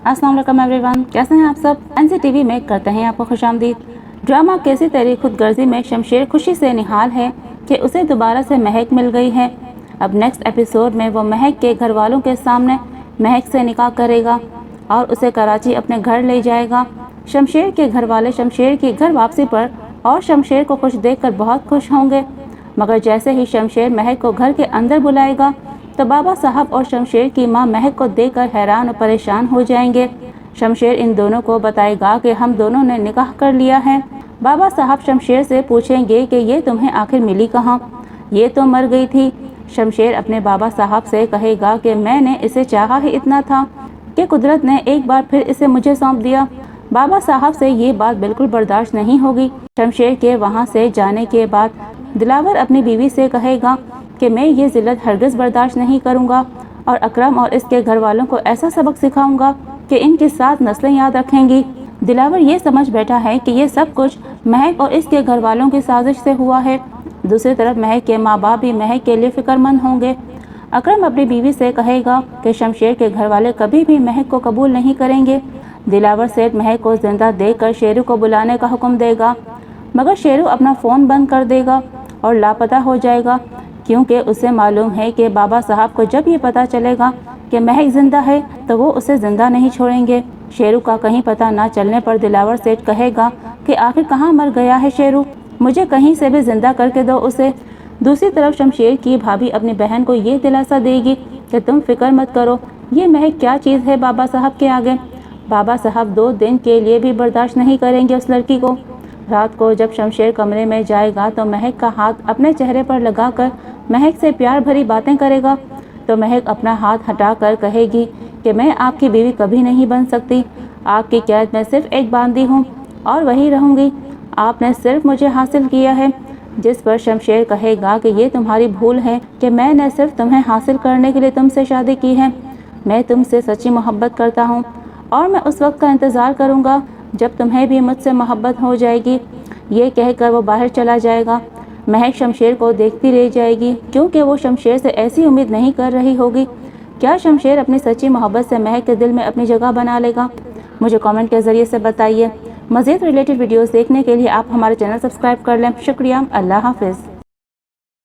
अस्सलाम वालेकुम एवरीवन, कैसे हैं आप सब। एनसीटीवी में करते हैं आपको खुशामदीद। ड्रामा कैसी तेरी खुदगर्जी में शमशेर खुशी से निहाल है कि उसे दोबारा से महक मिल गई है। अब नेक्स्ट एपिसोड में वो महक के घर वालों के सामने महक से निकाह करेगा और उसे कराची अपने घर ले जाएगा। शमशेर के घर वाले शमशेर की घर वापसी पर और शमशेर को खुश देखकर बहुत खुश होंगे, मगर जैसे ही शमशेर महक को घर के अंदर बुलाएगा तो बाबा साहब और शमशेर की मां महक को देखकर हैरान और परेशान हो जाएंगे। शमशेर इन दोनों को बताएगा कि हम दोनों ने निकाह कर लिया है। बाबा साहब शमशेर से पूछेंगे कि ये तुम्हें आखिर मिली कहाँ, ये तो मर गई थी। शमशेर अपने बाबा साहब से कहेगा कि मैंने इसे चाहा ही इतना था कि कुदरत ने एक बार फिर इसे मुझे सौंप दिया। बाबा साहब से ये बात बिल्कुल बर्दाश्त नहीं होगी। शमशेर के वहाँ से जाने के बाद दिलावर अपनी बीवी से कहेगा कि मैं ये जिल्लत हरगिज़ बर्दाश्त नहीं करूँगा और अकरम और इसके घर वालों को ऐसा सबक सिखाऊंगा कि इनकी 7 नस्लें याद रखेंगी। दिलावर ये समझ बैठा है कि ये सब कुछ महक और इसके घर वालों की साजिश से हुआ है। दूसरी तरफ महक के माँ बाप भी महक के लिए फ़िक्रमंद होंगे। अकरम अपनी बीवी से कहेगा कि शमशेर के घर वाले कभी भी महक को कबूल नहीं करेंगे। दिलावर सेठ महक को जिंदा देखकर शेरू को बुलाने का हुक्म देगा, मगर शेरू अपना फ़ोन बंद कर देगा और लापता हो जाएगा, क्योंकि उसे मालूम है कि बाबा साहब को जब ये पता चलेगा कि महक जिंदा है तो वो उसे जिंदा नहीं छोड़ेंगे। शेरू का कहीं पता ना चलने पर दिलावर सेठ कहेगा कि आखिर कहाँ मर गया है शेरू, मुझे कहीं से भी जिंदा करके दो उसे। दूसरी तरफ शमशेर की भाभी अपनी बहन को ये दिलासा देगी कि तुम फिक्र मत करो, ये महक क्या चीज़ है बाबा साहब के आगे। बाबा साहब 2 दिन के लिए भी बर्दाश्त नहीं करेंगे उस लड़की को। रात को जब शमशेर कमरे में जाएगा तो महक का हाथ अपने चेहरे पर लगाकर महक से प्यार भरी बातें करेगा तो महक अपना हाथ हटाकर कहेगी कि मैं आपकी बीवी कभी नहीं बन सकती, आपकी कैद में सिर्फ एक बांदी हूँ और वही रहूँगी, आपने सिर्फ मुझे हासिल किया है। जिस पर शमशेर कहेगा कि ये तुम्हारी भूल है कि मैंने सिर्फ तुम्हें हासिल करने के लिए तुमसे शादी की है। मैं तुमसे सच्ची मोहब्बत करता हूँ और मैं उस वक्त का इंतज़ार करूँगा जब तुम्हें भी मुझसे मोहब्बत हो जाएगी। ये कहकर वो बाहर चला जाएगा। महक शमशेर को देखती रह जाएगी, क्योंकि वो शमशेर से ऐसी उम्मीद नहीं कर रही होगी। क्या शमशेर अपनी सच्ची मोहब्बत से महक के दिल में अपनी जगह बना लेगा? मुझे कमेंट के ज़रिए से बताइए। मज़ीद रिलेटेड वीडियोस देखने के लिए आप हमारे चैनल सब्सक्राइब कर लें। शुक्रिया। अल्लाह हाफ़िज़।